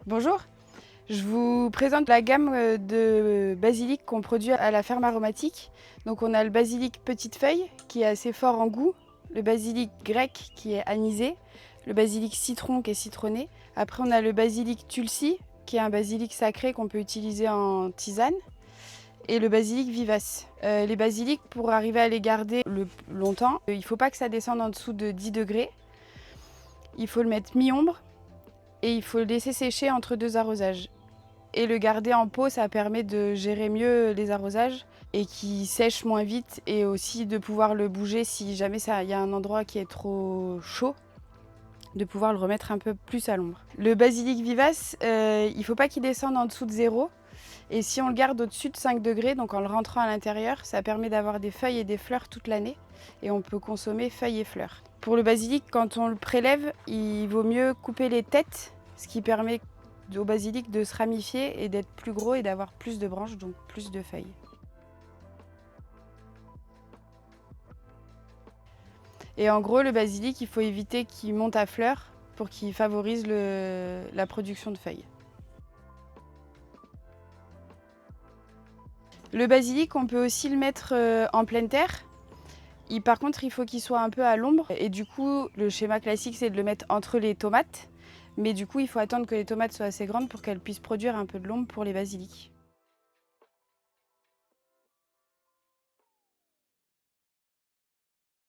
Bonjour, je vous présente la gamme de basilic qu'on produit à la ferme aromatique. Donc on a le basilic petite feuille qui est assez fort en goût, le basilic grec qui est anisé, le basilic citron qui est citronné. Après on a le basilic tulsi qui est un basilic sacré qu'on peut utiliser en tisane et le basilic vivace. Les basilics, pour arriver à les garder longtemps, il ne faut pas que ça descende en dessous de 10 degrés. Il faut le mettre mi-ombre et il faut le laisser sécher entre 2 arrosages. Et le garder en pot, ça permet de gérer mieux les arrosages et qu'il sèche moins vite et aussi de pouvoir le bouger si jamais il y a un endroit qui est trop chaud, de pouvoir le remettre un peu plus à l'ombre. Le basilic vivace, il ne faut pas qu'il descende en dessous de 0. Et si on le garde au-dessus de 5 degrés, donc en le rentrant à l'intérieur, ça permet d'avoir des feuilles et des fleurs toute l'année. Et on peut consommer feuilles et fleurs. Pour le basilic, quand on le prélève, il vaut mieux couper les têtes, ce qui permet au basilic de se ramifier et d'être plus gros et d'avoir plus de branches, donc plus de feuilles. Et en gros, le basilic, il faut éviter qu'il monte à fleurs pour qu'il favorise la production de feuilles. Le basilic, on peut aussi le mettre en pleine terre. Par contre, il faut qu'il soit un peu à l'ombre. Et du coup, le schéma classique, c'est de le mettre entre les tomates. Mais du coup, il faut attendre que les tomates soient assez grandes pour qu'elles puissent produire un peu de l'ombre pour les basilics.